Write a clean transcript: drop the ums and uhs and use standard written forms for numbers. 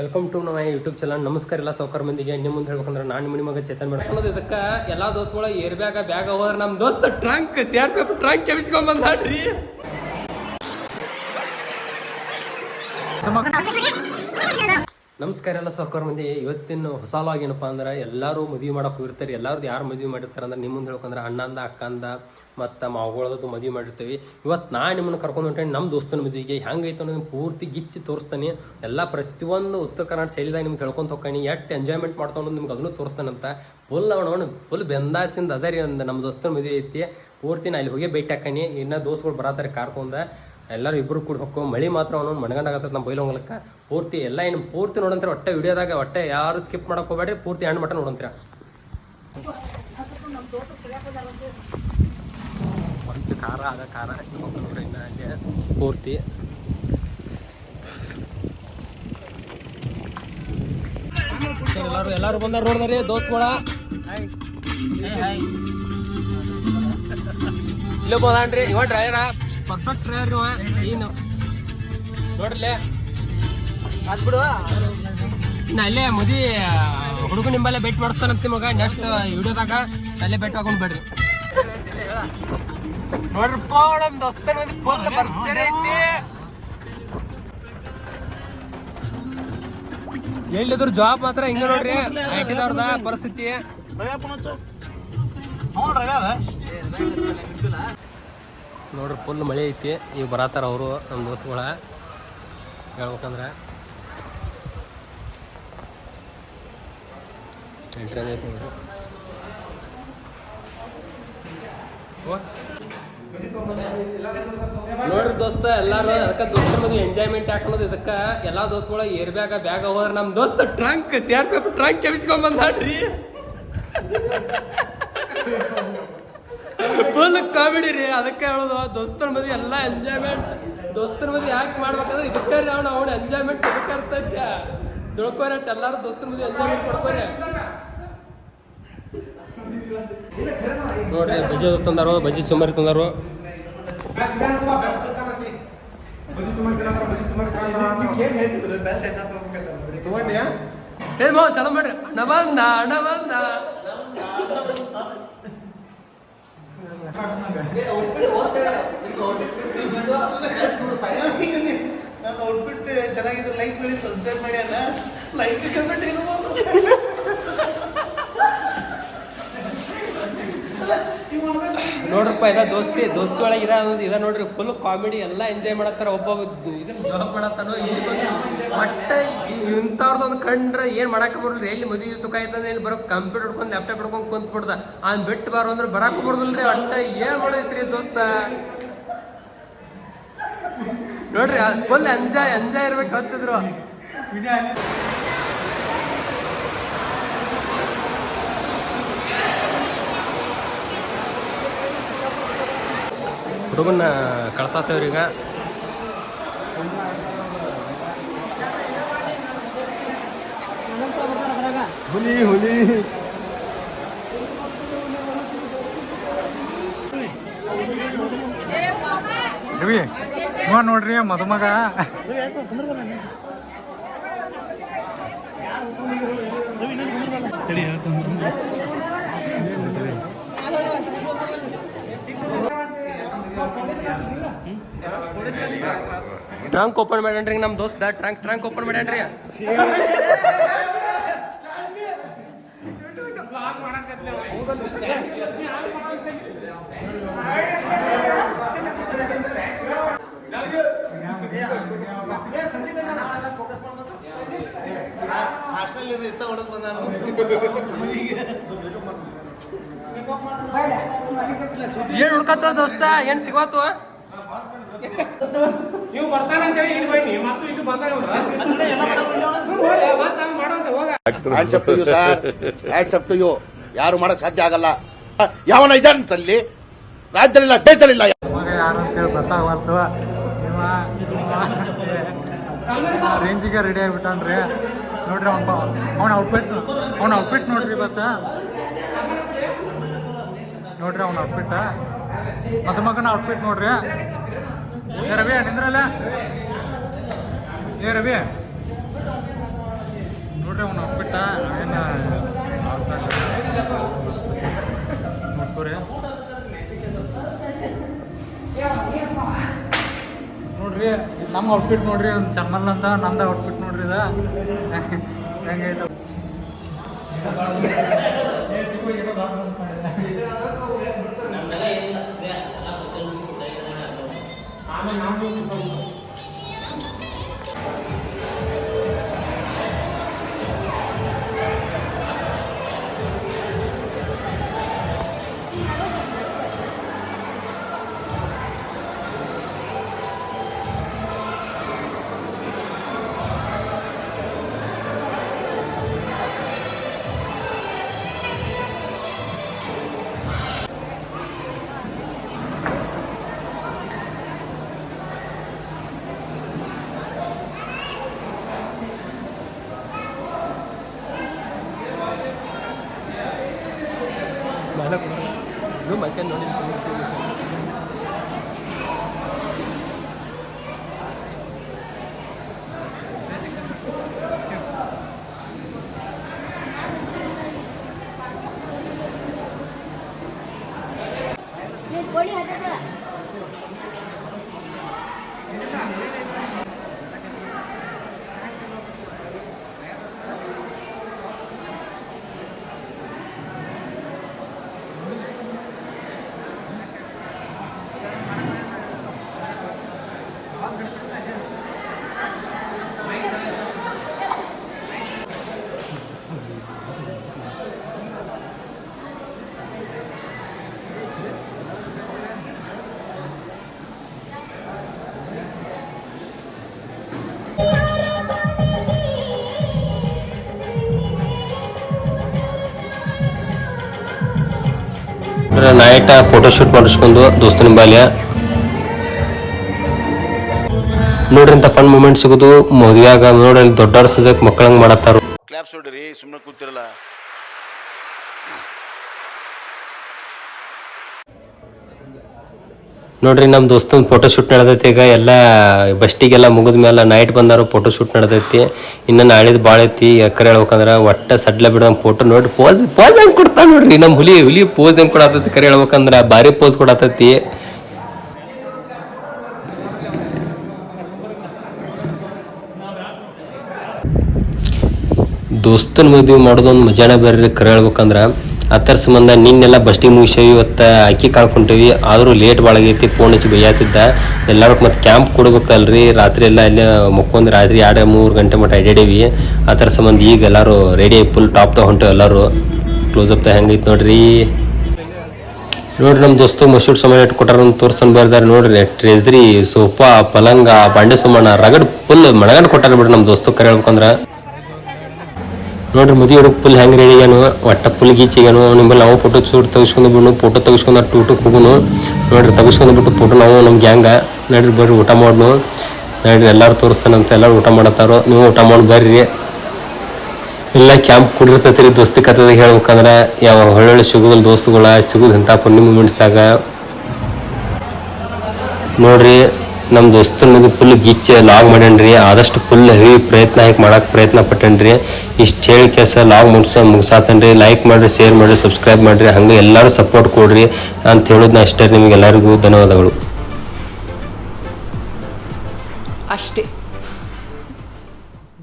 Welcome to ನಮ್ಮ YouTube channel. ನಮಸ್ಕಾರ ಎಲ್ಲ ಸೌಕರ್ ಮಂದಿಗೆ. ನಿಮ್ಮ ಮುಂದೆ ಹೇಳ್ಬೇಕಂದ್ರೆ ನಾನು ನಿಮ್ಮ ಮಗ ಚೇತನ್ ಮೇಡ ಅನ್ನೋದು. ಇದಕ್ಕೆ ಎಲ್ಲ ದೋಸ್ತುಗಳ ಏರ್ ಬ್ಯಾಗ ಹೋದ್ರೆ ನಮ್ಮ ದೋಸ್ತ ಟ್ರಂಕ್ CRPF ಟ್ರಂಕ್ ಕೆಮಿಸ್ಕೊಂಡ್ ಬಂದಾಡ್ರಿ. ನಮಸ್ಕಾರ ಎಲ್ಲ ಸೌಕರ್ ಮಂದಿ. ಇವತ್ತಿನ ಹೊಸ ಲಾಗ್ ಏನಪ್ಪಾ ಅಂದ್ರೆ ಎಲ್ಲರೂ ಮದುವೆ ಮಾಡಕ್ಕೆ ಹೋಗಿರ್ತಾರೆ. ಎಲ್ಲಾರ್ದು ಯಾರು ಮದುವೆ ಮಾಡಿರ್ತಾರೆ ಅಂದ್ರೆ ನಿಮ್ಮ ಮುಂದೆ ಹೇಳ್ಕೊಂಡ್ರೆ ಅಣ್ಣಂದ ಅಕ್ಕಂದ ಮತ್ತು ಮಾವುಗಳದ್ದು ಮದುವೆ ಮಾಡಿರ್ತೀವಿ. ಇವತ್ತು ನಾನು ನಿಮ್ಮನ್ನು ಕರ್ಕೊಂಡು ಹೊಂಟೇನೆ ನಮ್ಮ ದೋಸ್ತನ ಮದುವೆಗೆ. ಹೆಂಗೈತೆ ಅನ್ನೋದು ಪೂರ್ತಿ ಗಿಚ್ಚಿ ತೋರಿಸ್ತಾನೆ. ಎಲ್ಲ ಪ್ರತಿಯೊಂದು ಉತ್ತರ ಕರ್ನಾಟಕ ಶೈಲಿದಾಗ ನಿಮ್ಗೆ ಹೇಳ್ಕೊಂತ ಹೋಗ್ತಾನೆ. ಎಷ್ಟು ಎಂಜಾಯ್ಮೆಂಟ್ ಮಾಡ್ಕೊಂಡು ನಿಮ್ಗೆ ಅದನ್ನು ತೋರಿಸ್ತಾನಂತ. ಫುಲ್ ಬೆಂದಾಸಿಂದ ಅದ ರೀ. ಒಂದು ನಮ್ಮ ದೋಸ್ತನ ಮದುವೆ ಐತಿ. ಪೂರ್ತಿ ನಾ ಅಲ್ಲಿ ಹೋಗಿ ಭೇಟಿ ಹಾಕಾನಿ. ಇನ್ನೂ ದೋಸ್ತಗಳು ಬರತ್ತಾರೆ ಕಾರ್ಕೊಂಡ. ಎಲ್ಲರೂ ಇಬ್ಬರು ಕೂಡ ಹೋಗ್ಕೊ. ಮಳೆ ಮಾತ್ರ ಅವನೊಂದು ಮಣಗಂಡಾಗತ್ತೆ ನಮ್ಮ ಬೈಲ್ ಹೋಗ್ಲಕ್ಕ. ಪೂರ್ತಿ ಎಲ್ಲ ಏನು ಪೂರ್ತಿ ನೋಡಂತೀರ. ಒಟ್ಟೆ ವಿಡಿಯೋದಾಗ ಒಟ್ಟೆ ಯಾರು ಸ್ಕಿಪ್ ಮಾಡಕ್ಕೆ ಹೋಗ್ಬೇಡಿ. ಪೂರ್ತಿ ಹಣ್ಣು ಮಟ್ಟ ನೋಡಂತೀರ. ಒಂದು ಖಾರ ಆದ ಖಾರ ನೋಡ್ರಿ ಇನ್ನು ಅಲ್ಲಿ ಪೂರ್ತಿ ಎಲ್ಲರೂ ಬಂದಾರ ನೋಡಿದ್ರಿ ದೋಸ್ತುಗಳ. ಇಲ್ಲೇ ಬಂದಾನ್ರಿ ಇವ ಡ್ರೈವರ. ಪರ್ಫೆಕ್ಟ್ ಡ್ರೈವರ್ ಏನು ನೋಡ್ರಲ್ಲೇ ಅದ್ಬಿಡು. ಇನ್ನು ಅಲ್ಲೇ ಮದಿ ಹುಡುಗ ನಿಂಬಲ್ಲೇ ಭೇಟಿ ಮಾಡಿಸ್ತಾನಂತ ನಿಮಗ. ನೆಕ್ಸ್ಟ್ ವಿಡಿಯೋದಾಗ ಅಲ್ಲೇ ಭೇಟಿ ಹಾಕೊಂಡ್ ಬಿಡ್ರಿ. ನೋಡ್ರಪ್ಪ ನಮ್ ದೋಸ್ತನ ಮದಿ ಫುಲ್ ಭರ್ಜರಿ ಐತಿ. ಎಲ್ಲಿದ್ರು ಜಾಬ್ ಮಾತ್ರ ಹಿಂಗ ನೋಡ್ರಿ. IT ದವ್ರದ ಪರಿಸ್ಥಿತಿ ನೋಡ್ರಿ. ಫುಲ್ ಮಳೆ ಐತಿ. ಈಗ ಬರತ್ತಾರ ಅವರು ನಮ್ಮ ದೋಸ್ತುಗಳ. ಹೇಳ್ಬೇಕಂದ್ರೆ ನೋಡ್ರಿ ದೋಸ್ತ ಎಲ್ಲಾರು ಅದಕ್ಕೆ ದೋಸ್ತ ಮದುವೆ ಎಂಜಾಯ್ಮೆಂಟ್ ಹಾಕೋದು. ಇದಕ್ಕೆ ಎಲ್ಲಾ ದೋಸ್ತುಗಳ ಏರ್ ಬ್ಯಾಗ ಹೋದ್ರೆ ನಮ್ ದೋಸ್ತ ಟ್ರಂಕ್ CRPF ಟ್ರಂಕ್ ಕೆಮಿಸ್ಕೊಂಡ್ ಬಂದಾಡ್ರಿ. ಫುಲ್ ಕಾಮಿಡಿ ರೀ. ಅದಕ್ಕೆ ಹೇಳೋದು ದೋಸ್ತರ ಮದುವೆ ಎಲ್ಲ ಎಂಜಾಯ್ಮೆಂಟ್. ದೋಸ್ತರ ಮದುವೆ ಯಾಕೆ ಮಾಡ್ಬೇಕಂದ್ರೆ ಇದಕ್ಕೆ ಅವ್ನು ಎಂಜಾಯ್ಮೆಂಟ್ ಇದಕ್ಕೆ ಇರ್ತೈತಿ. ತಿಳ್ಕೊರಿ ಎಲ್ಲಾರು ದೋಸ್ತರ ಮದುವೆ ಎಂಜಾಯ್ಮೆಂಟ್ ಕೊಡ್ಕೋರಿ. ನೋಡ್ರಿ ಬಜ್ಜಿ ತಂದಾರು. ಬಜ್ಜಿ ಚುಮ್ಮರಿ ತಂದಾರು. ಚಲೋ ಮಾಡ್ರಿ. ಅಣ್ಣ ಬಂದ ಅಣ್ಣ ಬಂದ. ನಾನು ಔಟ್ಫಿಟ್ ಚೆನ್ನಾಗಿದ್ದು ಲೈಕ್ ಮಾಡಿ ಸಬ್ಸ್ಕ್ರೈಬ್ ಮಾಡಿ ಅಲ್ಲ. ಲೈಕ್ ಕಮೆಂಟ್ ಇರ್ಬೋದು. ನೋಡ್ರಪ್ಪ ಇದ ದೋಸ್ತಿ ಒಳಗೆ ಇದ ನೋಡ್ರಿ. ಫುಲ್ ಕಾಮಿಡಿ ಎಲ್ಲ ಎಂಜಾಯ್ ಮಾಡತ್ತಾರ. ಒಬ್ಬ ಇದನ್ನ ಜಾಬ್ ಮಾಡತ್ತಾನೋ ಒಟ್ಟ ಇಂಥವ್ರದೊಂದು ಕಂಡ್ರೆ ಏನ್ ಮಾಡಾಕ ಬರಲ್ರಿ. ಎಲ್ಲಿ ಮದುವೆ ಸುಖ ಆಯ್ತಂದ್ರೆ ಇಲ್ಲಿ ಬರೋ ಕಂಪ್ಯೂಟರ್ ಹಿಡ್ಕೊಂಡು ಲ್ಯಾಪ್ಟಾಪ್ ಹಿಡ್ಕೊಂಡು ಕುಂತ್ ಬಿಡ್ದ. ಅವ್ನ್ ಬಿಟ್ಟು ಬಾರೋ ಅಂದ್ರೆ ಬರಾಕ ಬರೋದಿಲ್ರಿ. ಒಟ್ಟ ಏನ್ ಮಾಡೈತ್ರಿ ದೋಸ್ತ. ನೋಡ್ರಿ ಫುಲ್ ಎಂಜಾಯ್ ಇರ್ಬೇಕು ಅಂತಿದ್ರು. ಹುಡುಗನ್ನ ಕಳ್ಸಾತೇವ್ರೀಗ. ಹುಲಿ ನೋಡ್ರಿ ಮದುಮಗ. ಟ್ರಂಕ್ ಓಪನ್ ಮಾಡ್ಯಾನ್ರಿ ನಮ್ ದೋಸ್ತ. Trunk open ಮಾಡ್ಯಾನ್ರಿ. ಹಾಸ್ಟೆಲ್ ಇತ್ತ ಹೊಡೆದ್ ಬಂದ. ಏನ್ ಹುಡ್ಕತ್ತ ದೋಸ್ತ? ಏನ್ ಸಿಗೋತು? ನೀವು ಬರ್ತಾನಂತೇಳಿ ಇಲ್ಲಿ ಬನ್ನಿ. ಮತ್ತು ಇಲ್ಲಿ ಬಂದಾಗ ಯಾರು ಮಾಡಕ್ ಸಾಧ್ಯ ಆಗಲ್ಲ. ಯಾವನ ಇದ್ದಾನಂತಲ್ಲಿ ರಾಜ್ಯದಲ್ಲಿಲ್ಲ ದೇಶದಲ್ಲಿಲ್ಲ. ಯಾರು ಅಂತೇಳಿ ಗೊತ್ತಾಗವಲ್ತು. ರೇಂಜಿಗೆ ರೆಡಿ ಆಗಿಬಿಟ್ಟಾನ್ರಿ. ನೋಡ್ರಿ ಅವ್ನ ಔಟ್ಫಿಟ್ ನೋಡ್ರಿ. ಇವತ್ತು ನೋಡ್ರಿ ಅವ್ನ ಔಟ್ಫಿಟ್. ಮದುಮಗನ ಔಟ್ಫಿಟ್ ನೋಡ್ರಿ. ಏ ರವಿ ನಿಂದ್ರಲ್ಲ. ಏ ರವಿ ನಮ್ಮ ಔಟ್ಫಿಟ್ ನೋಡ್ರಿ ಒಂದು ಚರ್ಮಲ್ ಅಂತ ನಮ್ದು ಔಟ್ಫಿಟ್ ನೋಡ್ರಿ ಇದ ಹೆಂಗೈತೆ ಮತ್ತೆ ನೋಡಿ ಕೋಳಿ ಹಾಕಲ್ಲ ನೈಟ್ ಫೋಟೋಶೂಟ್ ಮಾಡಿಸ್ಕೊಂಡು ದೋಸ್ತನ ಬಾಲ್ಯ ನೋಡ್ರಿ ಇಂಥ ಫನ್ ಮೂಮೆಂಟ್ ಸಿಗೋದು ಮದುವೆಯಾಗ ನೋಡ್ರಿ ದೊಡ್ಡವ್ರ ಸದಕ್ಕೆ ಮಕ್ಕಳಂಗೆ ಮಾಡತ್ತಾರ. ಕ್ಲಾಪ್ಸ್ ಹೊಡ್ರಿ ಸುಮ್ಮನೆ ಕೂತಿರಲ್ಲ. ನೋಡ್ರಿ ನಮ್ಮ ದೋಸ್ತನ ಫೋಟೋಶೂಟ್ ನಡೆದೈತಿ. ಈಗ ಎಲ್ಲ ಬಸ್ಟಿಗೆಲ್ಲ ಮುಗಿದ ಮೇಲೆ ನೈಟ್ ಬಂದಾರು ಫೋಟೋಶೂಟ್ ನಡೆದೈತಿ. ಇನ್ನು ನಾಳಿದ್ದು ಭಾಳ ಐತಿ. ಯಾಕರೆ ಹೇಳ್ಬೇಕಂದ್ರೆ ಒಟ್ಟು ಸಡ್ಲ ಬಿಡೋಂಗೆ ಫೋಟೋ ನೋಡ್ರಿ ಪೋಸ್ ಹೆಂಗೆ ಕೊಡ್ತಾ ನೋಡ್ರಿ. ನಮ್ಮ ಹುಲಿ ಪೋಸ್ ಹೆಂಗೆ ಕೊಡತೈತಿ ಕರೆ ಹೇಳ್ಬೇಕಂದ್ರೆ ಭಾರಿ ಪೋಸ್ ಕೊಡತೈತಿ. ದೋಸ್ತನ ಮದುವೆ ಮಾಡೋದೊಂದು ಮಜಾನೇ ಬೇರೆ ಕರೆ ಹೇಳ್ಬೇಕಂದ್ರೆ. ಅದರ ಸಂಬಂಧ ನಿನ್ನೆಲ್ಲ ಬಸ್ಟಿಗೆ ಮುಗಿಸೇವಿ. ಇವತ್ತು ಅಕ್ಕಿ ಕಾಳ್ಕೊಂತೀವಿ. ಆದರೂ ಲೇಟ್ ಭಾಳ ಆಗೈತಿ. ಫೋನ್ ಹಚ್ಚಿ ಬೈಯಾತಿದ್ದ ಎಲ್ಲರೂ. ಮತ್ತು ಕ್ಯಾಂಪ್ ಕೊಡ್ಬೇಕಲ್ರಿ. ರಾತ್ರಿ ಎಲ್ಲ ಅಲ್ಲೇ ಮುಕ್ಕೊಂದು ರಾತ್ರಿ 2-3 ಗಂಟೆ ಮಟ್ಟ ಅಡ್ಡಾಡೀವಿ. ಅದರ ಸಂಬಂಧ ಈಗ ಎಲ್ಲರೂ ರೆಡಿ ಫುಲ್ ಟಾಪ್ದಾಗ ಹೊಂಟೇವಿ ಎಲ್ಲರೂ. ಕ್ಲೋಸಪ್ದಾಗ ಹೆಂಗೈತೆ ನೋಡ್ರಿ. ನಮ್ಮ ದೋಸ್ತು ಮಶೂರ್ ಸಾಮಾನು ಇಟ್ಕೊಟ್ಟಾರ ತೋರ್ಸನ್ ಬರ್ದಾರೆ ನೋಡ್ರಿ. ಟ್ರೆಜರಿ, ಸೋಫಾ, ಪಲಂಗ, ಬಾಂಡೆ ಸಾಮಾನ ರಗಡ್ ಫುಲ್ ಮಣಗಂಡು ಕೊಟ್ಟಾರ ಬಿಡ್ರಿ ನಮ್ಮ ದೋಸ್ತು ಕರೆ ಹೇಳ್ಬೇಕಂದ್ರೆ. ನೋಡ್ರಿ ಮದುವೆ ಹುಡುಗ ಫುಲ್ ಹೆಂಗೆ ರೆಡಿ ಆಗ್ಯಾನು. ಒಟ್ಟ ಫುಲ್ ಗೀಚಿಗ್ಯಾನು. ನಿಮ್ಮಲ್ಲಿ ನಾವು ಫೋಟೋ ಶೂಟ್ ತೆಗಿಸ್ಕೊಂಡು ಬಿಡು. ಫೋಟೋ ತೆಗಿಸ್ಕೊಂಡು ಊಟಕ್ಕೆ ಹೋಗುನು ನೋಡ್ರಿ. ತೆಗಿಸ್ಕೊಂಡು ಬಿಟ್ಟು ಫೋಟೋ ನಾವು ನಮ್ಮ ಗ್ಯಾಂಗ ನೋಡ್ರಿ ಬರ್ರಿ ಊಟ ಮಾಡೋನು ನೋಡ್ರಿ. ಎಲ್ಲರೂ ತೋರಿಸ್ತಾನಂತ ಎಲ್ಲರೂ ಊಟ ಮಾಡತ್ತಾರೋ. ನೀವು ಊಟ ಮಾಡಿ ಬರ್ರಿ. ಎಲ್ಲ ಕ್ಯಾಂಪ್ ಕುಡಿರ್ತೈತಿ ರೀ ದೋಸ್ತಿ ಕಥೆದಾಗ ಹೇಳ್ಬೇಕಂದ್ರೆ. ಯಾವ ಒಳ್ಳೊಳ್ಳೆ ಸಿಗೋದಿಲ್ಲ ದೋಸ್ತುಗಳ ಸಿಗೋದು ಇಂಥ ಫನ್ನಿ ಮೂಮೆಂಟ್ಸ್ದಾಗ ನೋಡ್ರಿ. ನಮ್ಮ ದೋಸ್ತನ ಮದುವೆ ಫುಲ್ ಗಿಚ್ಚ ಲಾಗ್ ಮಾಡೇನ್ರಿ. ಆದಷ್ಟು ಫುಲ್ ಹೆವಿ ಪ್ರಯತ್ನ ಮಾಡಕ್ಕೆ ಪ್ರಯತ್ನ ಪಟ್ಟೇನ್ರಿ. ಇಷ್ಟು ಹೇಳಿ ಕೆಲಸ ಲಾಗ್ ಮುಗಿಸಾತನ್ರಿ. ಲೈಕ್ ಮಾಡಿರಿ, ಶೇರ್ ಮಾಡಿರಿ, ಸಬ್ಸ್ಕ್ರೈಬ್ ಮಾಡಿರಿ. ಹಂಗೆ ಎಲ್ಲರೂ ಸಪೋರ್ಟ್ ಕೊಡ್ರಿ ಅಂತ ಹೇಳೋದು ನಾ ಅಷ್ಟೇ. ನಿಮಗೆಲ್ಲರಿಗೂ ಧನ್ಯವಾದಗಳು. ಅಷ್ಟೇ.